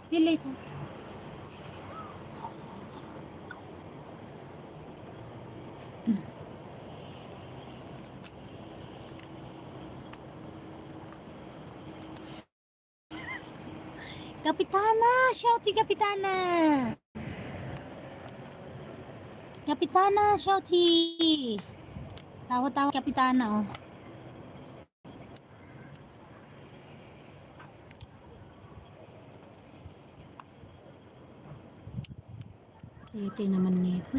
See you later. Kapitana! Shouty, Kapitana! Kapitana, Shouty! Tawa-tawa, Kapitana, oh. Tete naman nito.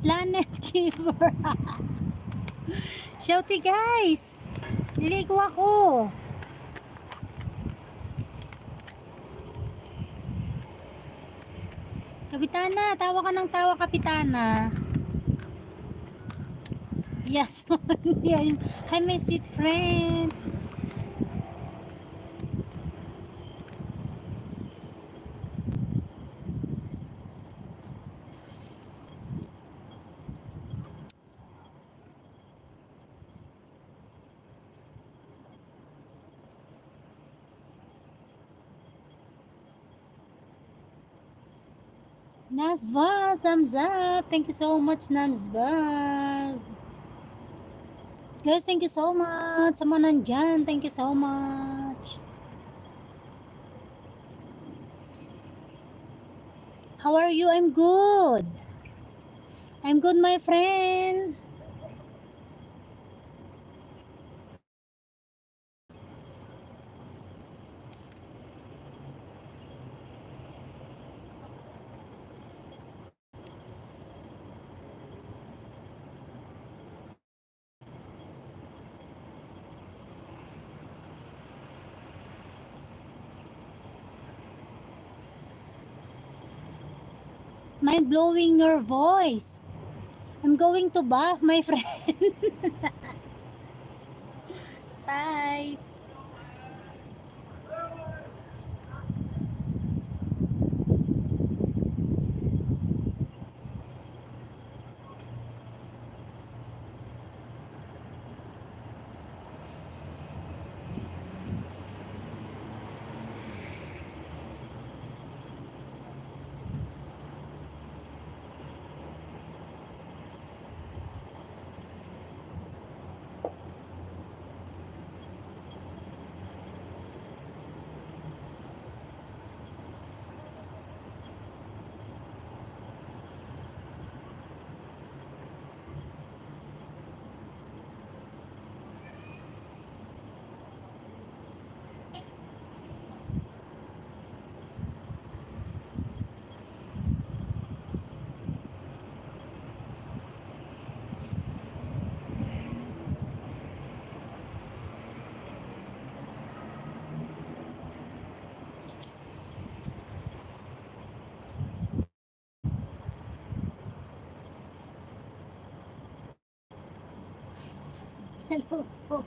Planet Giver! Shouty, guys! Niligo ako! Kapitana, tawa ka ng tawa, Kapitana. Yes. Hi, my sweet friend. Nazva, thumbs up. Thank you so much, Nazva. Guys, thank you so much. Sa mga nandyan, thank you so much. How are you? I'm good. I'm good, my friend. Mind blowing your voice. I'm going to bath, my friend. Bye. Hello po.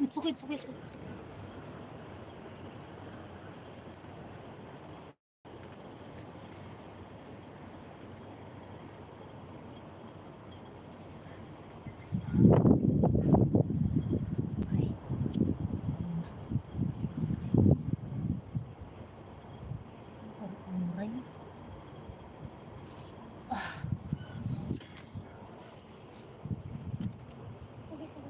It's okay, it's okay, it's okay. It's okay. Ay, aray. Sige, sige.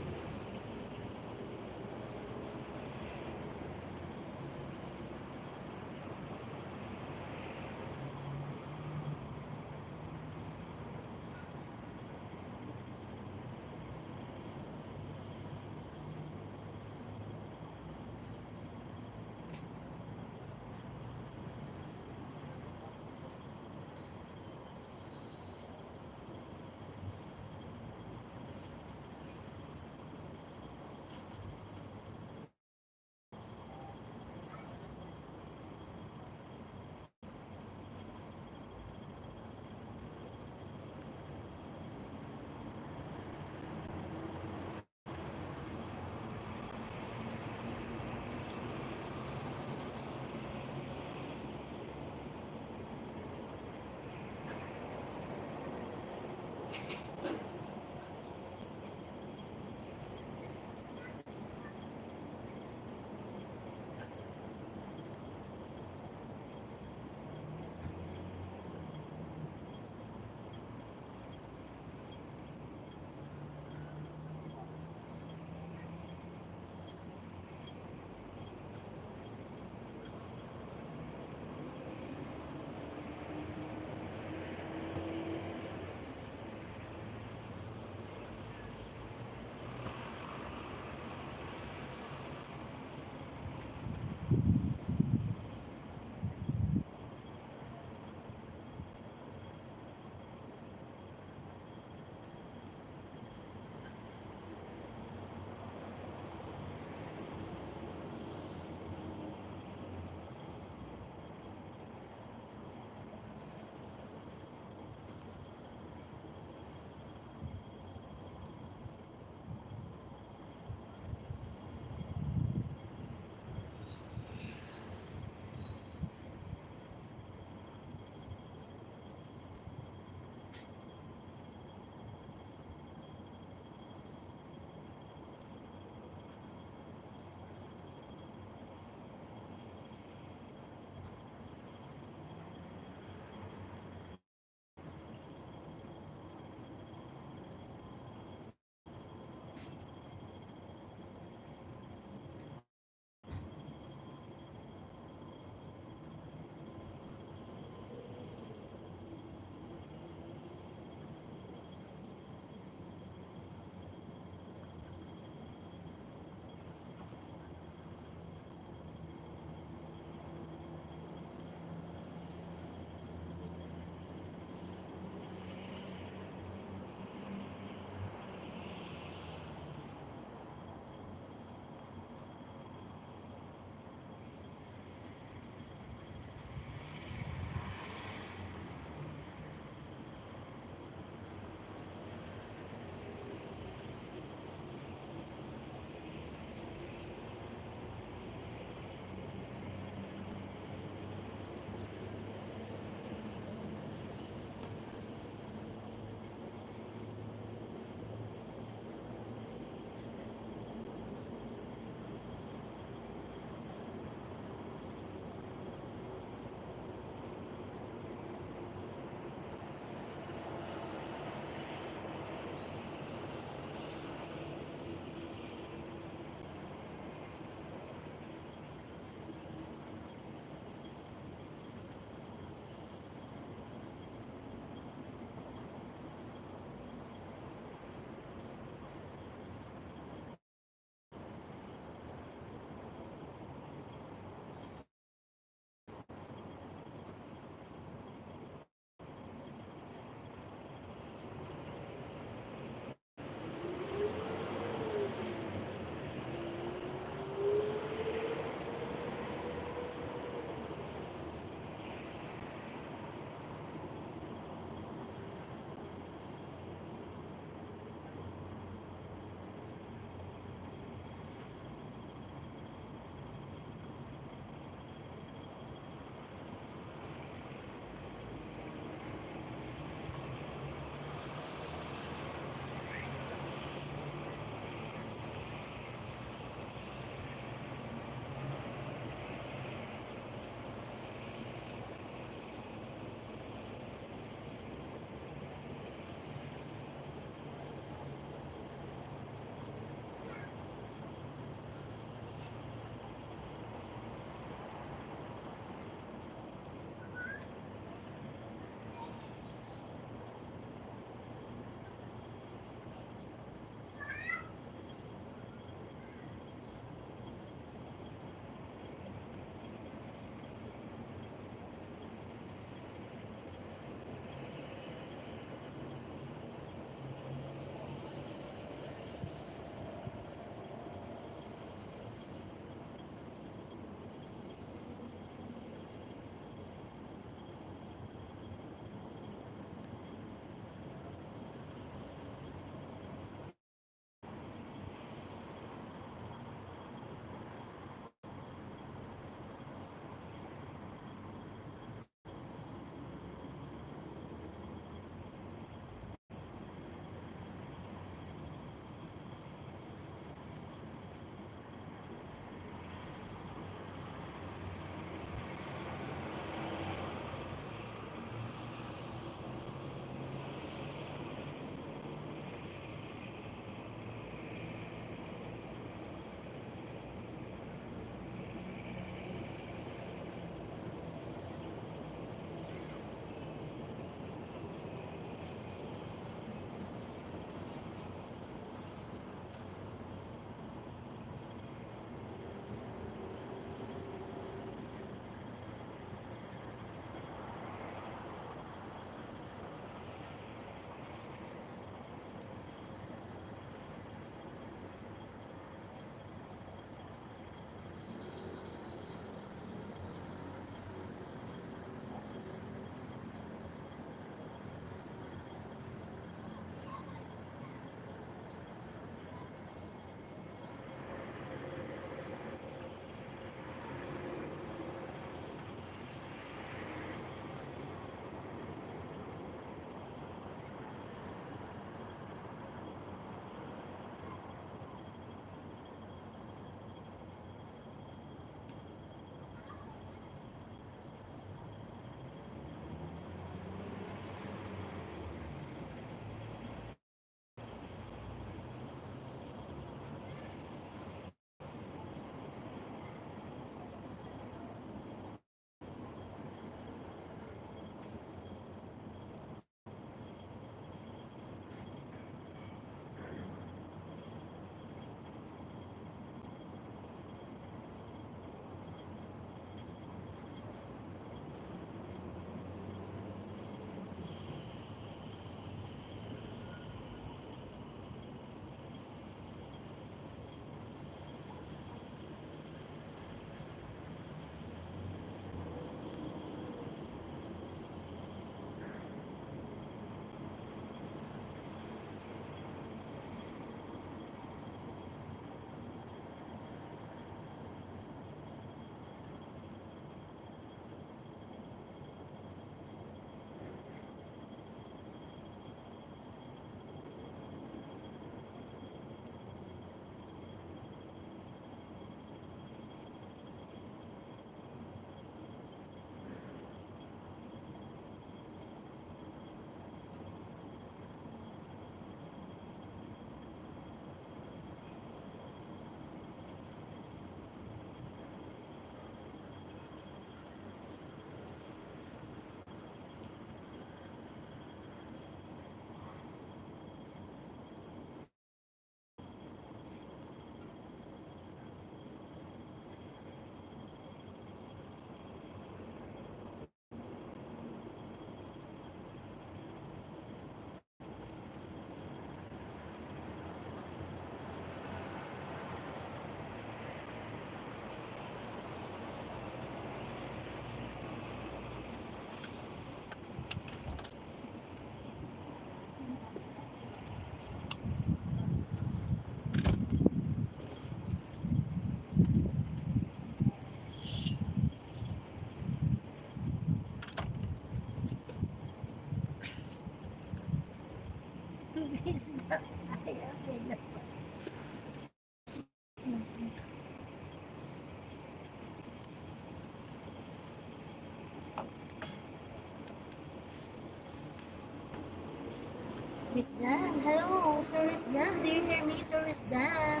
Wisdom, hello, Sir Wisdom, do you hear me, Sir Wisdom?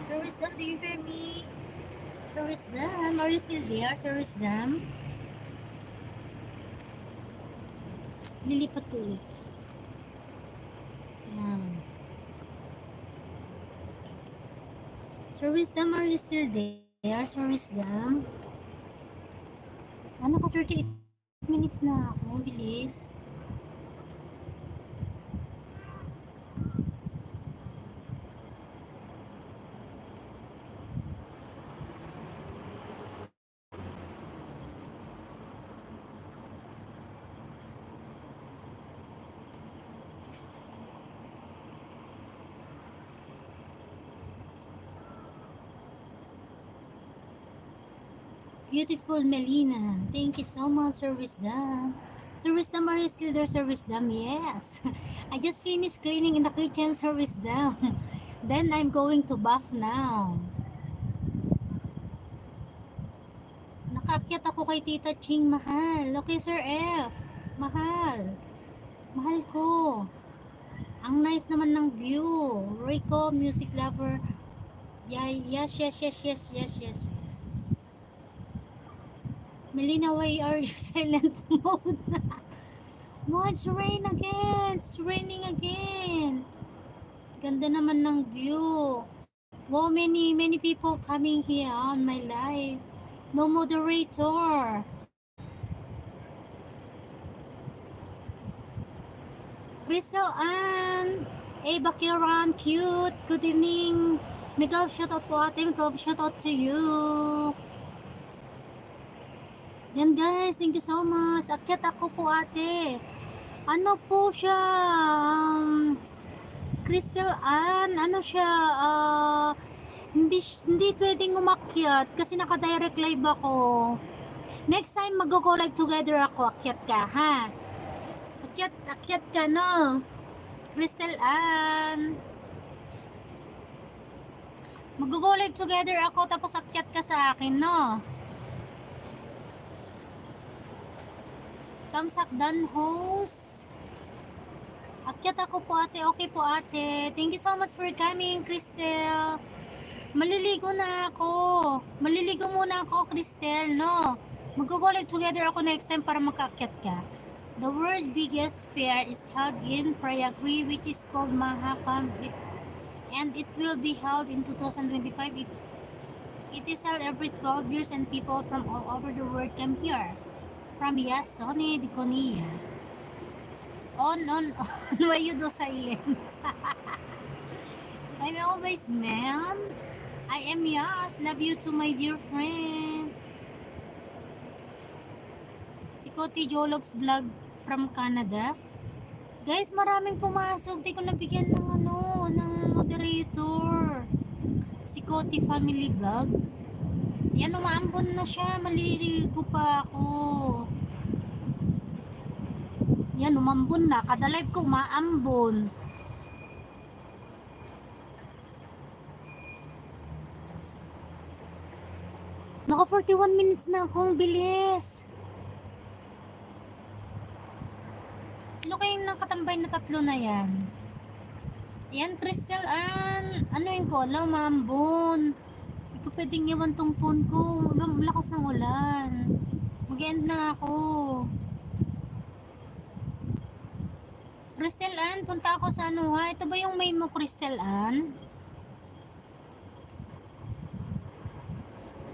Sir Wisdom, do you hear me? Sir Wisdom, are you still there, Sir Wisdom? Lilipat ko ulit. Yan. Sir Wisdom, are you still there, Sir Wisdom? Ano ko, 38 minutes na ako, bilis. Beautiful Melina. Thank you so much, Sir Wisdom. Sir Wisdom, are you still there, Sir Wisdom? Yes. I just finished cleaning in the kitchen, Sir Wisdom. Then I'm going to bath now. Nakaakyat ako kay Tita Ching, mahal. Okay, Sir F. Mahal. Mahal ko. Ang nice naman ng view. Rico, music lover. Yeah, yes. Melina, why are you silent mode? Oh, it's rain again. It's raining again. Ganda naman ng view. Wow, many people coming here on my live. No moderator. Crystal Ann. Ava Kiran, cute. Good evening. Miguel, shout out po ate. Miguel, shout out to you. Yan guys, thank you so much. Akyat ako po ate. Ano po siya? Crystal Ann, ano siya? Hindi pwedeng umakyat kasi naka-direct live ako. Next time mag-go live together ako. Akyat ka, ha? Akyat ka, no? Crystal Ann. Mag-go live together ako tapos akyat ka sa akin, no? Thumbs up done, host. Akyat ako po ate. Okay po ate. Thank you so much for coming, Crystal. Maliligo na ako. Maliligo muna ako, Crystal, no? Mag-go live together ako next time para makaakyat ka. The world's biggest fair is held in Prayagree, which is called Mahakam, and it will be held in 2025. It is held every 12 years and people from all over the world come here. From Yasone de Conia. On. Why you do silent? I'm always man. I am yours. Love you too, my dear friend. Si Coti Jologs Vlog from Canada. Guys, maraming pumasok. Di ko nabigyan ng ng moderator. Si Coti Family Vlogs. Yan, umaambon na siya. Maliligo pa ako. Yan, umambon na. Kada live ko, umaambon. Naka 41 minutes na akong bilis. Sino kayong nakatambay na tatlo na yan? Yan, Crystal Ann. Ano yung ko? Alam, umambon. Hindi ko pwedeng iwan tong phone ko. Lakas ng ulan. Mag-end na ako. Crystal Ann, punta ako sa ano ha? Ito ba yung main mo, Crystal Ann?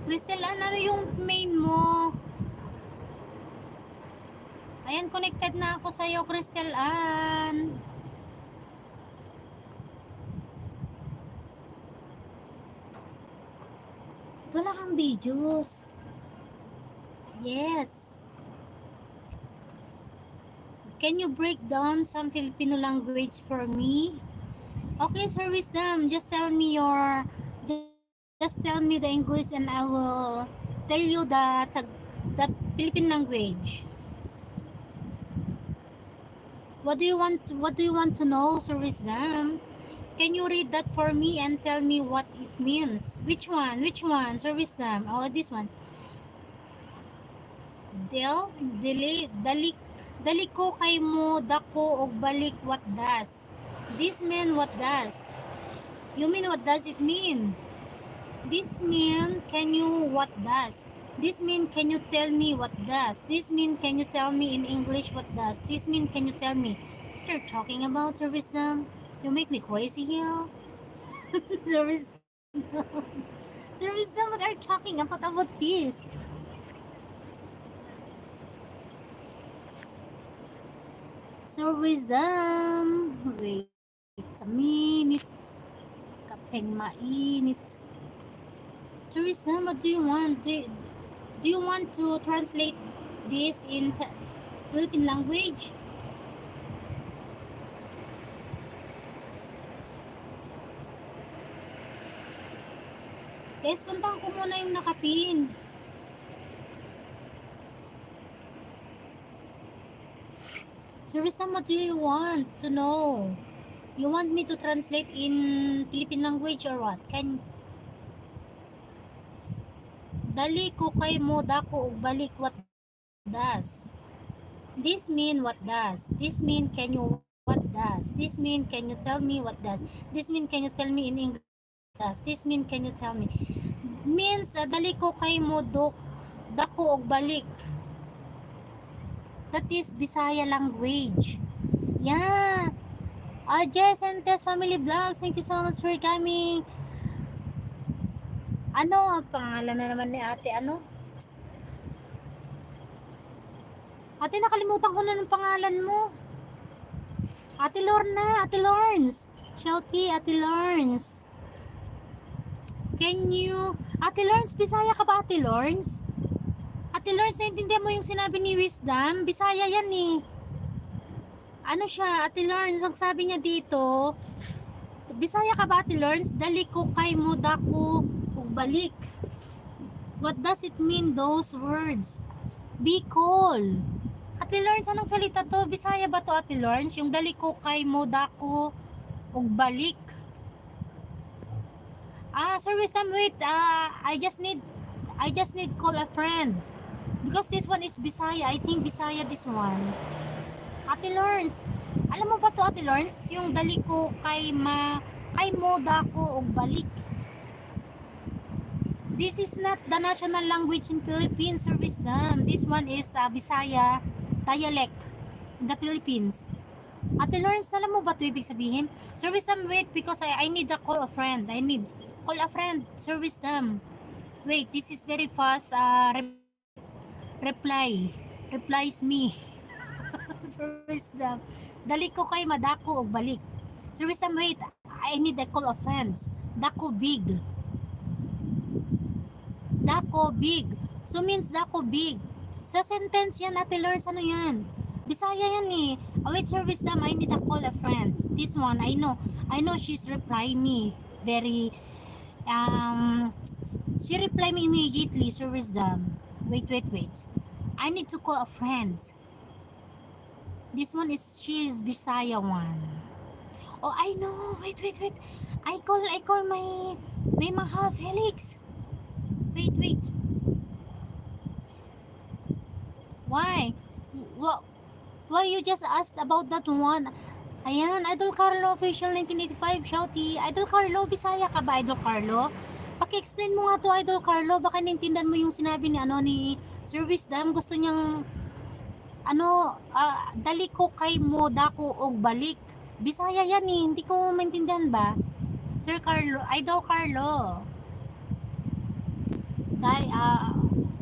Crystal Ann, ano yung main mo? Ayan, connected na ako sa'yo, Crystal Ann. Wala kang videos. Yes. Can you break down some Filipino language for me? Okay, Sir Wisdom, just tell me the English and I will tell you the Philippine language. What do you want to know, Sir Wisdom? Can you read that for me and tell me what it means? Which one, Sir Wisdom? Oh, this one. Dali ko kay mo dako og balik, what does? This mean what does? You mean what does it mean? This mean can you what does? This mean can you tell me what does? This mean can you tell me in English what does? This mean can you tell me? What you're talking about, Sir Wisdom? You make me crazy here. Sir Wisdom. Sir Wisdom, what are you talking about this? Sir Wisdom. Wait a minute. Kapeng mainit. Sir Wisdom, what do you want? Do you want to translate this in Philippine language? Guys, puntahan ko muna yung nakapin. Sir Wisdom, what do you want to know? You want me to translate in Philippine language or what? Dali ko kay mo dako og balik, what does? This mean what does? This mean can you what does? This mean can you tell me what does? This mean can you tell me in English? This mean can you tell me? Means dali ko kay mo dako og balik. That is Bisaya language. Yeah. Jess and Tess Family Vlogs, thank you so much for coming. Ano ang pangalan na naman ni ate? Ano? Ate, nakalimutan ko na ng pangalan mo. Ate Lorna, Ate Lawrence. Shouty, Ate Lawrence. Can you... Ate Lawrence, Bisaya ka ba, Ate Lawrence? Ate Lawrence, naintindihan mo yung sinabi ni Wisdom? Bisaya yan eh. Ano siya, Ate Lawrence, ang sabi niya dito, Bisaya ka ba, Ate Lawrence? Dali ko kay mo dako ug balik. What does it mean, those words? Bicol. Ate Lawrence, anong salita to? Bisaya ba to, Ate Lawrence? Yung dali ko kay mo dako ug balik. Sir Wisdom, wait. I just need call a friend. Because this one is Bisaya. I think Bisaya this one. Ate Lawrence, alam mo ba to, Ate Lawrence? Yung dali ko kay mo dako og balik. This is not the national language in Philippines, Sir Wisdom. This one is Bisaya dialect in the Philippines. Ate Lawrence, alam mo ba ito ibig sabihin? Sir Wisdom, wait, because I need a call a friend. I need call a friend, Sir Wisdom. Wait, this is very fast. Replies me. Sir Wisdom, dali ko kay madako og balik. Sir Wisdom, wait, I need a call of friends. Dako big. Dako big. So means dako big. Sa sentence yan, Ate Lawrence, ano yan? Bisaya yan eh. Wait, Sir Wisdom, I need a call of friends. This one, I know she's reply me very, she reply me immediately, Sir Wisdom. Wait. I need to call a friends. This one is, she is Bisaya one. Oh, I know. Wait. I call my mahal Felix. Wait. Why? Why you just asked about that one? Ayan, Idol Carlo Official 1985, shouty. Idol Carlo, Bisaya ka ba, Idol Carlo? Paki-explain mo nga to, Idol Carlo. Baka nintindihan mo yung sinabi ni Sir Wisdom. Gusto niyang dali ko kay mo dako og balik. Bisaya yan eh, hindi ko maintindihan ba? Sir Carlo, Idol Carlo.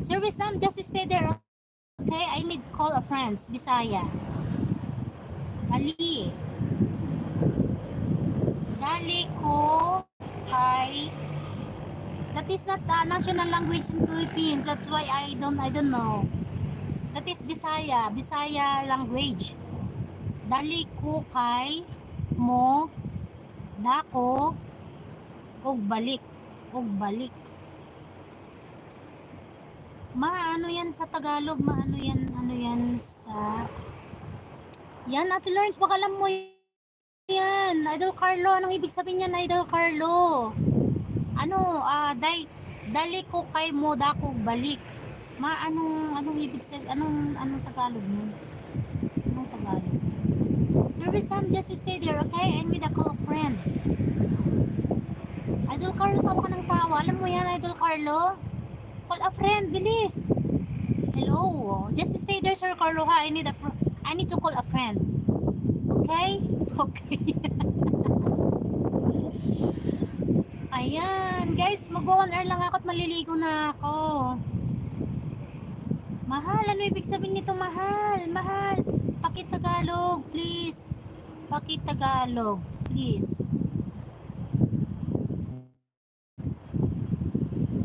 Sir Wisdom, just stay there. Okay, I need call a friends, Bisaya. Dali ko kay, that is not the national language in Philippines. That's why I don't know. That is Bisaya language. Dali ko kay mo dako og balik. Maano yan sa Tagalog? Ano yan sa... Yan, Ate Lawrence, baka alam mo yan. Idol Carlo, anong ibig sabihin yan, Idol Carlo? Dali ko kay mo dako balik. Anong ibig sabihin? Anong Tagalog nun? Service time, just stay there, okay? And with a call of friends. Idol Carlo, tawa ka ng tawa. Alam mo yan, Idol Carlo? Call a friend, bilis. Hello. Just stay there, Sir Carlo, ha? I need to call a friend. Okay? Okay. Ayan. Guys, mag-1 hour lang ako at maliligo na ako. Mahal, ano ibig sabihin nito, mahal? Mahal. Pakitagalog, please. Pakitagalog, please.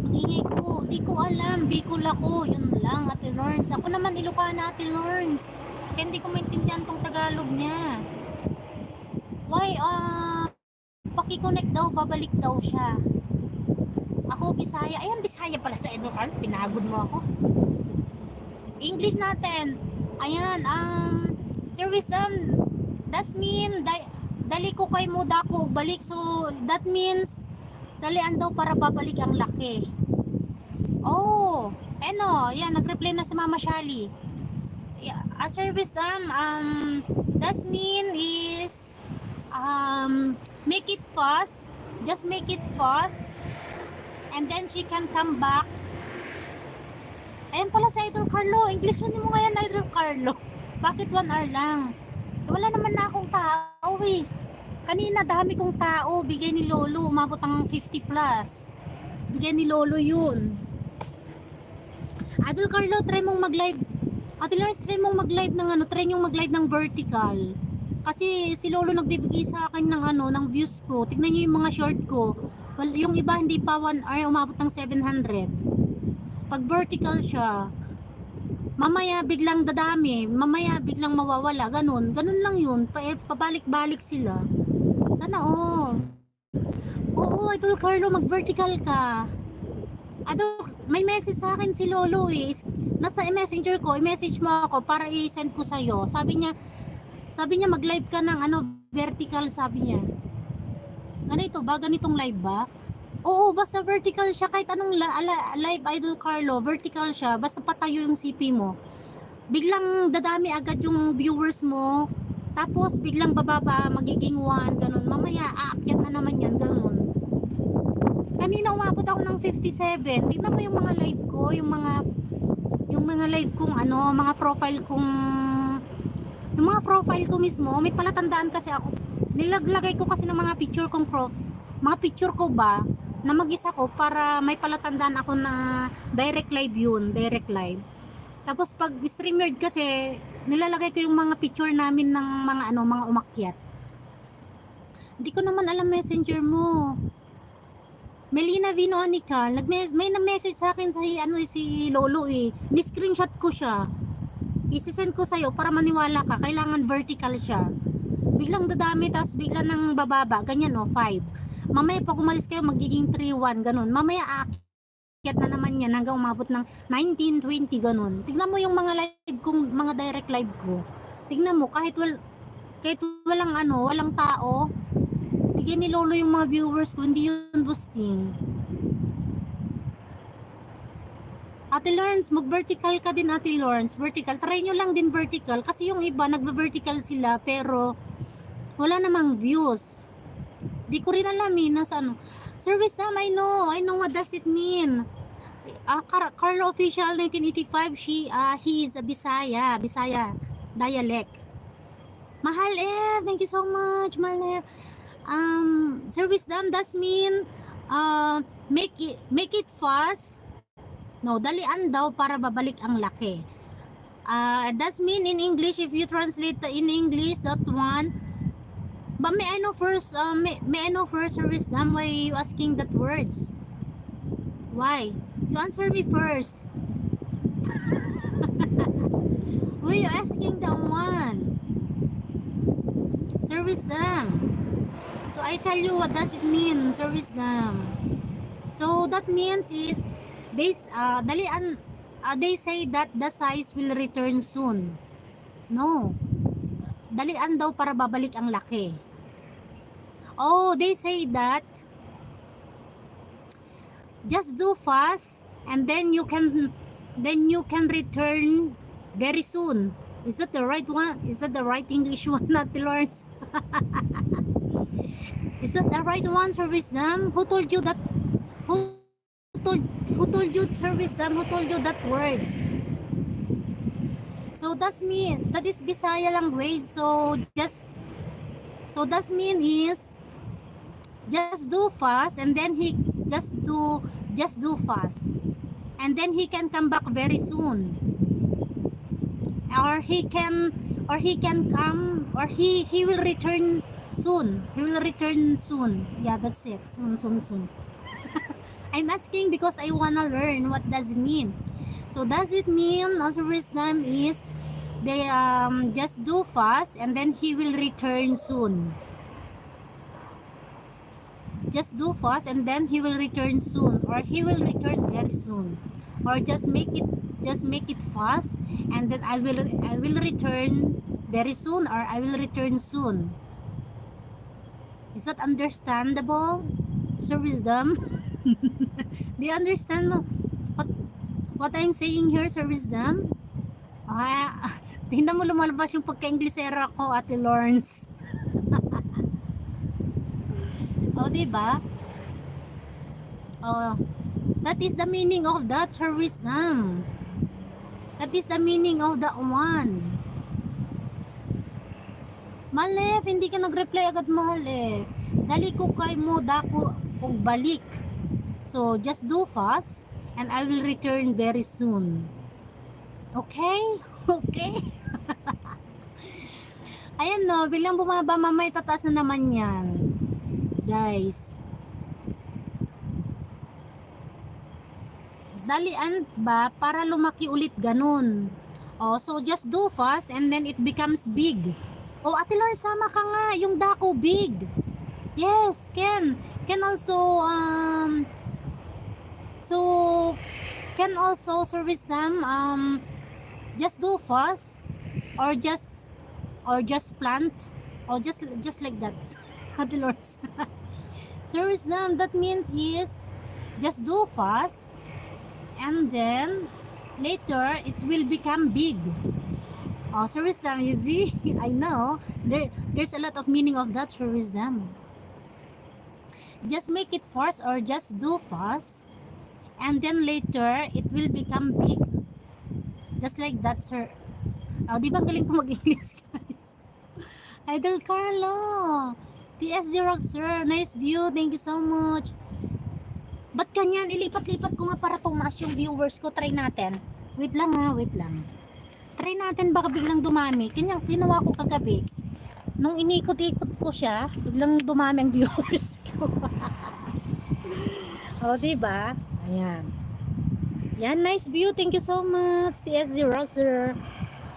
Ang ingay ko, di ko alam. Bicol ako, yun lang, Ate Lawrence. Ako naman Ilocana, Ate Lawrence. Kaya hindi ko maintindihan tong Tagalog niya. Why, pakiconnect daw, babalik daw siya. Ako, Bisaya. Ayan, Bisaya pala sa Educar. Pinagod mo ako. English natin. Ayan, service that's mean, dali ko kay mo dako balik. So, that means, dalian daw para babalik ang laki. Oh, ano, yan, nag-reply na si Mama Shally. Yeah, a service that mean is, make it fast. Just make it fast. And then she can come back. Ayan pala sa Idol Carlo. English mo mo ngayon, Idol Carlo. Bakit 1 hour lang? Wala naman na akong tao eh. Kanina dami kong tao. Bigay ni Lolo. Umabot ang 50 plus. Bigay ni Lolo yun. Idol Carlo, try mong mag-live. Ate Lawrence, try mong mag-live ng ano. Try nyo mag-live ng vertical. Kasi si Lolo nagbibigay sa akin ng ano, ng views ko. Tignan nyo yung mga short ko. Well, yung iba hindi pa 1 hour. Umabot ng 700. Pag vertical siya, mamaya biglang dadami, mamaya biglang mawawala, ganun lang yun, pabalik-balik sila. Sana oo, Idol Carlo, mag-vertical ka. May message sa akin si Lolo eh, nasa messenger ko, i-message mo ako para i-send ko sa'yo. Sabi niya mag-live ka ng ano, vertical, sabi niya. Ganito ba? Ganitong live ba? Oo, basta vertical siya. Kahit anong live, Idol Carlo, vertical siya. Basta patayo yung CP mo. Biglang dadami agad yung viewers mo. Tapos biglang bababa, magiging 1, ganun. Mamaya, aakyat na naman yan, ganun. Kanina umabot ako ng 57. Tignan mo yung mga live ko, yung mga live kong ano, mga profile kong, yung mga profile ko mismo, may palatandaan kasi ako. Nilaglagay ko kasi ng mga picture kong mga picture ko ba, na mag-isa ko para may palatandaan ako na direct live yun, direct live. Tapos pag StreamYard kasi, nilalagay ko yung mga picture namin ng mga ano, mga umakyat. Hindi ko naman alam messenger mo. Melina Vinonica, may na-message sa akin si Lolo eh. Ni-screenshot ko siya. I-send ko sa'yo para maniwala ka, kailangan vertical siya. Biglang dadami, tapos biglang nang bababa, ganyan 5. Mamaya pag umalis kayo, magiging 3-1, ganun. Mamaya aakyat na naman yan hanggang umabot ng 19-20, ganun. Tignan mo yung mga live kong, mga direct live ko. Tignan mo, kahit walang tao, bigyan ni Lolo yung mga viewers ko, hindi yun boosting. Ate Lawrence, mag-vertical ka din, Ate Lawrence. Vertical. Try nyo lang din vertical. Kasi yung iba, nagva-vertical sila, pero wala namang views. Di ko rin alam eh, nasa ano. Service time, I know what does it mean. Carlo Official 1985, he is a Bisaya dialect. Mahal thank you so much, Mahal service time, does mean, make it fast. No, dalian daw para babalik ang laki. That's mean in English, if you translate in English, that one. But may I know first, service dam, why are you asking that words? Why? You answer me first. Why are you asking that one? Service dam. So I tell you what does it mean, service dam. So that means is, they say that the size will return soon. No. Dalian daw para babalik ang laki. Oh, they say that just do fast and then you can return very soon. Is that the right one? Is that the right English one, Ate Lawrence? Is that the right one, Sir Wisdom? Who told you that? Who who told you, Sir Wisdom? Who told you that words? So that's mean, that is Bisaya language. So that's mean is just do fast, and then he just do fast, and then he can come back very soon, or he can come, or he will return soon. He will return soon. Yeah, that's it. Soon. I'm asking because I wanna learn what does it mean. So does it mean also wisdom is they just do fast and then he will return soon? Just do fast and then he will return soon, or he will return very soon, or just make it fast and then I will return very soon, or I will return soon. Is that understandable, Sir Wisdom? Do you understand what what I'm saying here, Sir Wisdom? Tingnan mo lumalabas yung pagka-Inglesera ko, Ate Lawrence. O, diba? Oh, that is the meaning of that, Sir Wisdom. That is the meaning of that one. Malef, hindi ka nag-reply agad, Malef. Dali ko kay mo dako og balik. So, just do fast and I will return very soon. Okay? Okay? Ayan no, bilang bumaba mamay tataas na naman yan. Guys. Dalian ba para lumaki ulit ganun? Oh, so just do fast and then it becomes big. Oh, Ate Lor, sama ka nga, yung dako big. Yes, can also can also service them just do fast or just plant or just like that. Ate Lord. Service them, that means is just do fast and then later it will become big. Oh, service them, you see? I know there's a lot of meaning of that service them. Just make it fast or just do fast and then later it will become big, just like that, sir. Oh, di ba galing ko mag-English, guys? Idol Carlo, TSD Rock, sir, nice view, thank you so much. Ba't kanyan, ilipat-lipat ko nga para tumaas yung viewers ko. Try natin, wait lang, try natin, baka biglang dumami. Kanyang ginawa ko kagabi, nung inikot-ikot ko siya, biglang dumami ang viewers ko. O, diba? Ayan. Yan, nice view. Thank you so much, TS0, sir.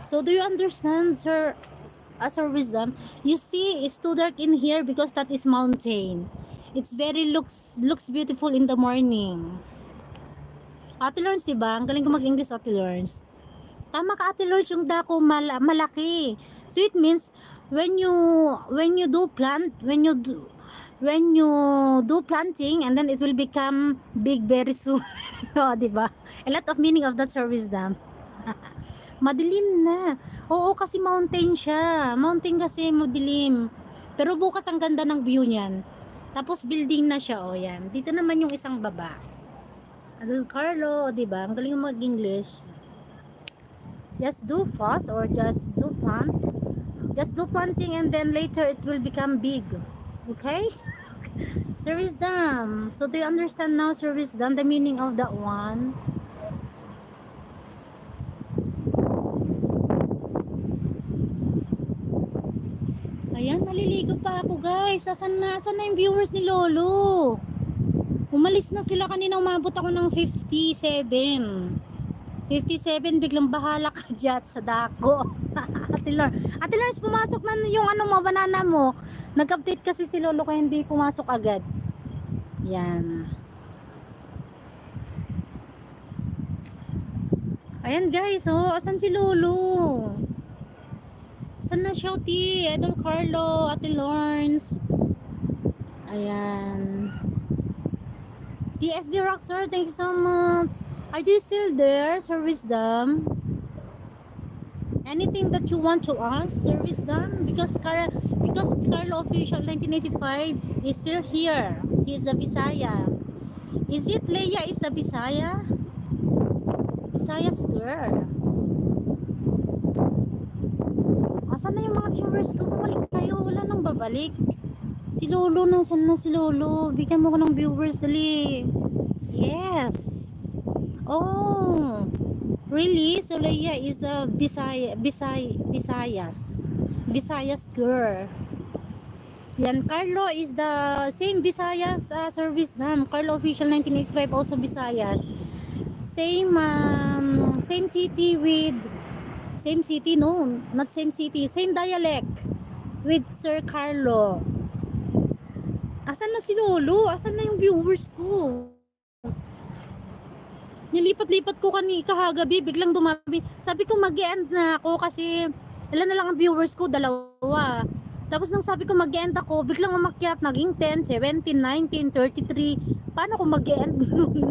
So, do you understand, sir, Sir Wisdom? You see, it's too dark in here because that is mountain. It's very looks beautiful in the morning. Ate Lawrence, diba? Ang galing ko mag-English, Ate Lawrence. Tama ka, Ate Lawrence, yung dako malaki. So, it means, when you do planting and then it will become big very soon. O, diba? A lot of meaning of that, Sir Wisdom. Madilim na. Oo, kasi mountain siya. Mountain kasi madilim. Pero bukas ang ganda ng view niyan. Tapos building na siya, o yan. Dito naman yung isang baba. Adol Carlo, o diba? Ang galing mag-English. Just do fast or just do plant. Just do planting and then later it will become big. Okay? Sir Wisdom. So do you understand now, Sir Wisdom, the meaning of that one? Ayan, maliligo pa ako, guys. Asan na yung viewers ni Lolo? Umalis na sila kanina, umabot ako ng 57. 57, biglang bahala ka dyan sa dako. Ate Lars, pumasok na yung banana mo. Nag-update kasi si Lolo kaya hindi pumasok agad. Yan. Ayan, guys, oh, asan si Lolo? Asan na siya, Idol Carlo, Ate Lawrence? Ayan. TSD Rock, sir, thank you so much. Are you still there, Sir Wisdom? Anything that you want to ask, service done? Because Carlo Official 1985 is still here. He is a Bisaya. Is it Leia is a Bisaya? Visayas girl. Asan na yung mga viewers ko? Bumalik kayo. Wala nang babalik. Si Lolo, nasan na si Lolo? Bigyan mo ko ng viewers, dali. Yes. Oh. Really? So Leia is a Visayas girl. Yan, Carlo is the same Visayas service nam. Carlo Official 1985 also Visayas. Same city with same city, no, not same city, same dialect with Sir Carlo. Asan na si Lolo? Asan na yung viewers ko? Nilipat-lipat ko kahagabi, biglang dumami. Sabi ko mag-end na ako kasi ilan na lang ang viewers ko, 2. Tapos nang sabi ko mag-end ako, biglang umakyat, naging 10, 17, 19, 33. Paano ko mag-end noon?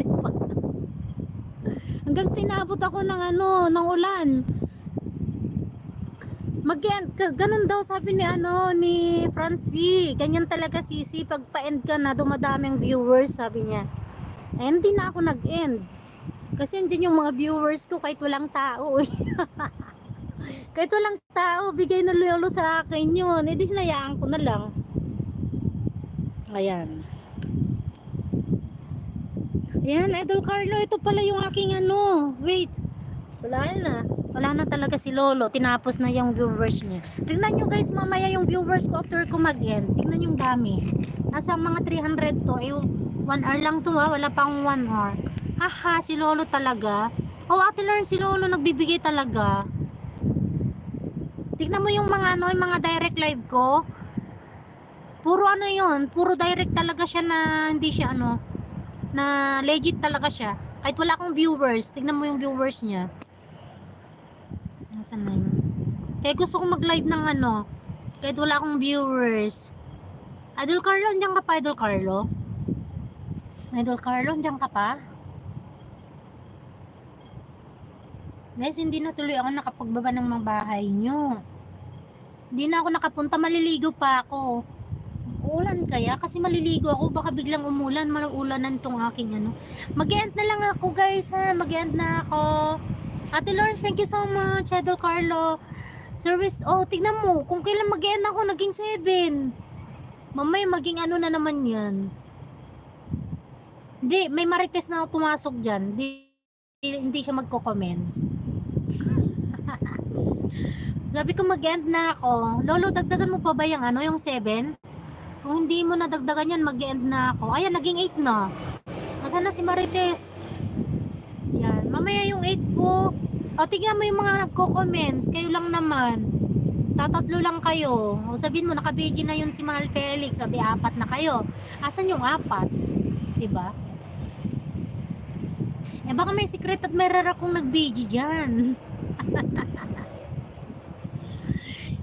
Hanggang sinabot ako ng ulan. Ganun daw sabi ni Franz V. Ganyan talaga sisi, pag pa-end ka na, dumadami ang viewers, sabi niya. Eh, hindi na ako nag-end. Kasi andyan yung mga viewers ko kahit walang tao. Kahit walang tao, bigay na Lolo sa akin yun. Eh, di hinayaan ko na lang. Ayan. Ayan, Idol Carlo, ito pala yung aking wait. Wala na talaga si Lolo. Tinapos na yung viewers niya. Tingnan nyo guys, mamaya yung viewers ko after ko mag-end. Tingnan yung dami. Nasa mga 300 to. Eh, 1 hour lang to ha. Wala pang 1 hour. Haha, si Lolo talaga. Oh, Ate Lern, si Lolo nagbibigay talaga. Tingnan mo yung mga yung mga direct live ko. Puro yun. Puro direct talaga siya na hindi siya na legit talaga siya. Kahit wala akong viewers. Tingnan mo yung viewers niya. Nasaan na yun? Kaya gusto ko mag-live ng kahit wala akong viewers. Idol Carlo, andiyan ka pa, Idol Carlo? Idol Carlo, andiyan ka pa? Guys, hindi na tuloy ako nakapagbaba ng mga bahay nyo. Hindi na ako nakapunta, maliligo pa ako. Ulan kaya? Kasi maliligo ako, baka biglang umulan, malulanan tong aking Mag-end na lang ako guys ha, mag-end na ako. Ate Lawrence, thank you so much. Idol Carlo. Service, tignan mo, kung kailan mag-end ako, naging 7. Mamaya maging na naman yan. Hindi, may marites na pumasok dyan. Hindi siya magko-comments. Sabi ko mag-end na ako. Lolo, dagdagan mo pa ba yung 7? Kung hindi mo nadagdagan yan, mag-end na ako. Ayan, naging 8 na. Nasaan na si Marites? Yan, mamaya yung 8 ko. Tingnan mo yung mga nagko-comments. Kayo lang naman. Tatatlo lang kayo. Sabihin mo, naka-BG na yun si Mahal Felix. Di 4 na kayo. Asan yung 4? Diba? Eh baka may secret at may rara kong nag-BG dyan.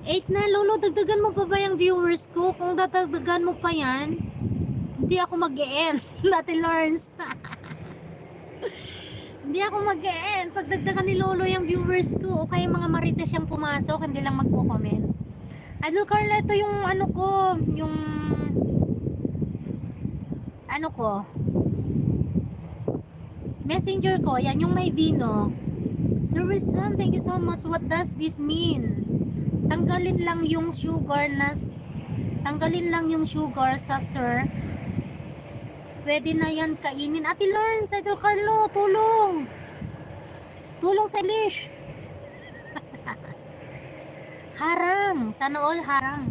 8 na, Lolo, dagdagan mo pa ba yung viewers ko? Kung dadagdagan mo pa yan, hindi ako mag-e-end. Dati Lawrence. Hindi ako mag-e-end. Pag dagdagan ni Lolo yung viewers ko, o kaya mga marites siyang pumasok, hindi lang magpo-comments. Idol Carla, ito yung messenger ko, yan yung may vino. Sir Wisdom, thank you so much. What does this mean? Tanggalin lang yung sugar sa sir. Pwede na yan kainin. Ate Lawrence, Idol Carlo, tulong. Tulong sa Lish. Haram. Sana all haram.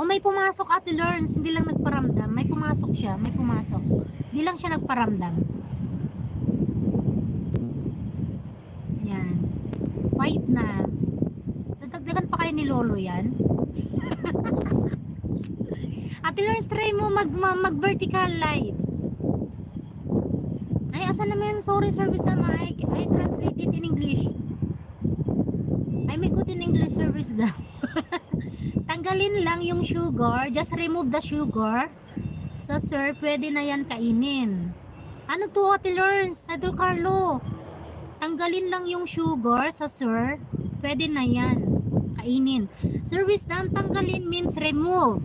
May pumasok Ate Lawrence, hindi lang nagparamdam. May pumasok siya, may pumasok. Hindi lang siya nagparamdam. Yan. 5 na. Dadagdagan pa kayo ni Lolo yan. Ate Lawrence, try mo mag-vertical live. Ay, asan naman? Sorry, service na I translate it in English. I make good in English service daw. Tanggalin lang yung sugar. Just remove the sugar. Sa sir, pwede na yan kainin. Ano to, Ate Lawrence? Idol Carlo. Tanggalin lang yung sugar sa sir. Pwede na yan. Kainin. Sir Wisdom, tanggalin means remove.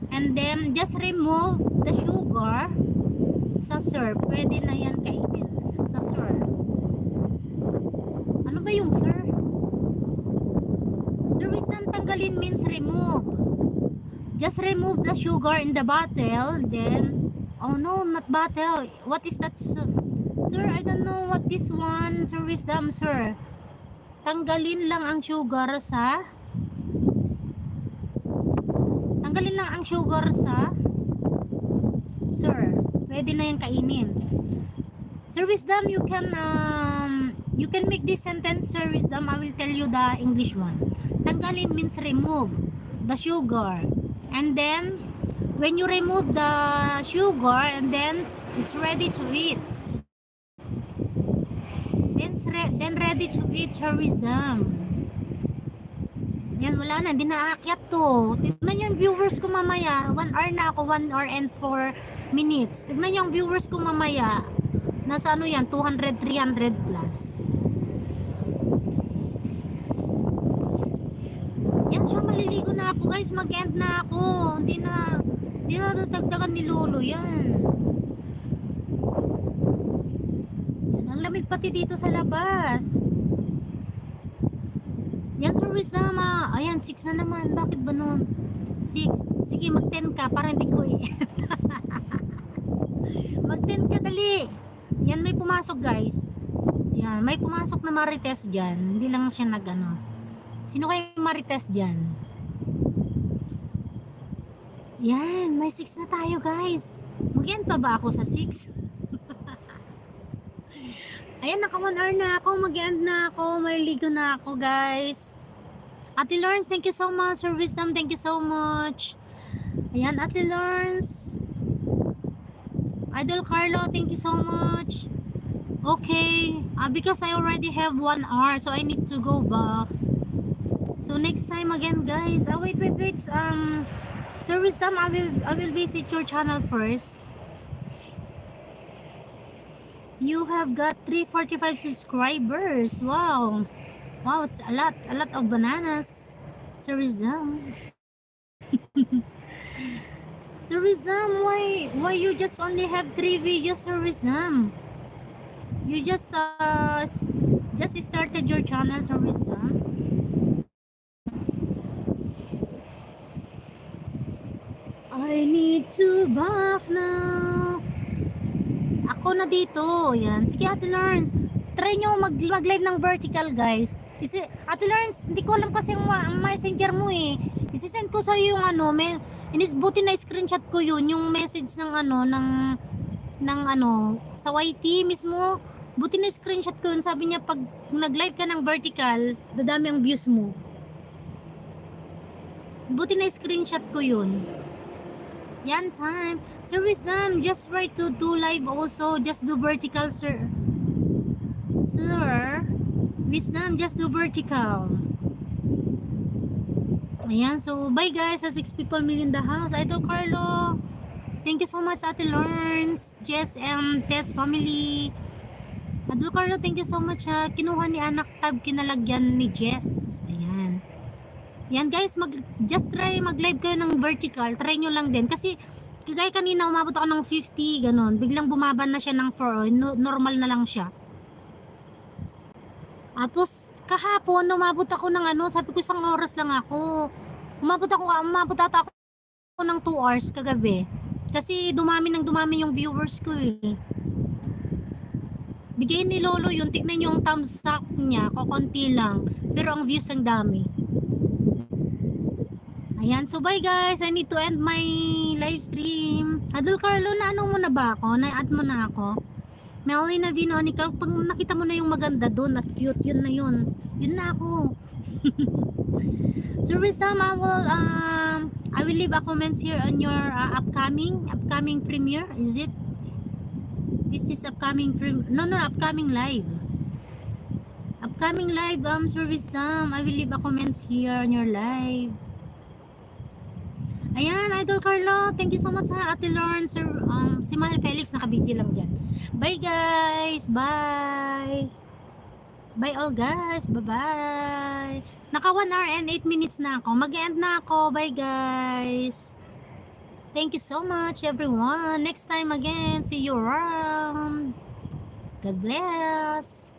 And then, just remove the sugar sa sir. Pwede na yan kainin. Sa sir. Ano ba yung sir? Sir Wisdom, tanggalin means remove. Just remove the sugar in the bottle. Then, oh no, not bottle. What is that, sir? I don't know what this one. Sir Wisdom, sir. Tanggalin lang ang sugar sa sir. Pwede na yan kainin. Sir Wisdom, you can make this sentence, Sir Wisdom. I will tell you the English one. Tanggalin means remove the sugar. And then, when you remove the sugar, and then it's ready to eat. Then ready to eat, Sir Wisdom. Yan, wala na. Hindi na aakyat to. Tignan yung viewers ko mamaya. 1 hour na ako. 1 hour and 4 minutes. Tignan yung viewers ko mamaya. Nasa ano yan? 200, 300 plus. Yan siya. Maliligo na ako, guys. Mag-end na ako. Hindi na dadagdagan ni Lolo yan. Yan, ang lamig pati dito sa labas. Yan, Sir Wisdom. Ayan, 6 na naman. Bakit ba nun? 6. Sige, mag-10 ka para hindi ko mag-10 ka, dali. Yan, may pumasok, guys. Yan, may pumasok na Marites dyan. Hindi lang siya nag-ano. Sino kayo Marites dyan? Yan, may 6 na tayo, guys. Mag-end pa ba ako sa 6? Ayan, naka 1 hour na ako. Mag-end na ako. Maliligo na ako, guys. Ate Lawrence, thank you so much. Sir Wisdom, thank you so much. Ayan, Ate Lawrence. Idol Carlo, thank you so much. Okay. Because I already have 1 hour, so I need to go back. So next time again, guys. Wait. Sir Wisdom, I will visit your channel first. You have got 345 subscribers. Wow. Wow, it's a lot of bananas. Sir Wisdom. Sir Wisdom, why you just only have 3 videos, Sir Wisdom? You just started your channel, Sir Wisdom. I need to bath now. Ako na dito. Yan. Sige, Ate Lawrence. Try nyo mag-live ng vertical, guys. Ate Lawrence, hindi ko alam kasi ang messenger mo eh. Isisend ko sa'yo yung ano, buti na screenshot ko yun, yung message ng ano, ng ano, sa YT mismo. Buti na screenshot ko yun. Sabi niya, pag nag-live ka ng vertical, dadami ang views mo. Buti na screenshot ko yun. Yan, time. Sir Wisdom, just try to do live also. Just do vertical, sir. Sir Wisdom, just do vertical. Ayan, so bye guys. 6 people in the house. Idol Carlo, thank you so much. Ate Lawrence, Jess and Tess family. Idol Carlo, thank you so much. Kinuha ni anak tab, kinalagyan ni Jess. Ayan. Yan guys, just try mag-live kayo ng vertical. Try nyo lang din. Kasi kaya kanina umabot ako ng 50, ganon. Biglang bumaba na siya ng 4. Normal na lang siya. Tapos kahapon umabot ako ng ano, sabi ko 1 oras lang ako. Umabot ata ako ng 2 hours kagabi. Kasi dumami yung viewers ko eh. Bigay ni Lolo yun, tignan nyo yung thumbs up niya, kokonti lang. Pero ang views ang dami. Ayan, so bye guys. I need to end my live stream. Adol Carlo, naano mo na ba ako? Na-add mo na ako? Melina Vinonica, pag nakita mo na yung maganda doon at cute, yun na yun. Yun na ako. So Wisdom, I will leave a comments here on your upcoming premiere. Is it? This is upcoming upcoming live. Upcoming live, Sir Wisdom. I will leave a comments here on your live. Ayan, Idol Carlo, thank you so much ha, Ate Lawrence, si Mal Felix, nakabidyo lang dyan. Bye guys, bye! Bye all guys. Bye-bye. Naka 1 hour and 8 minutes na ako. Mag-end na ako. Bye guys. Thank you so much everyone. Next time again. See you around. God bless.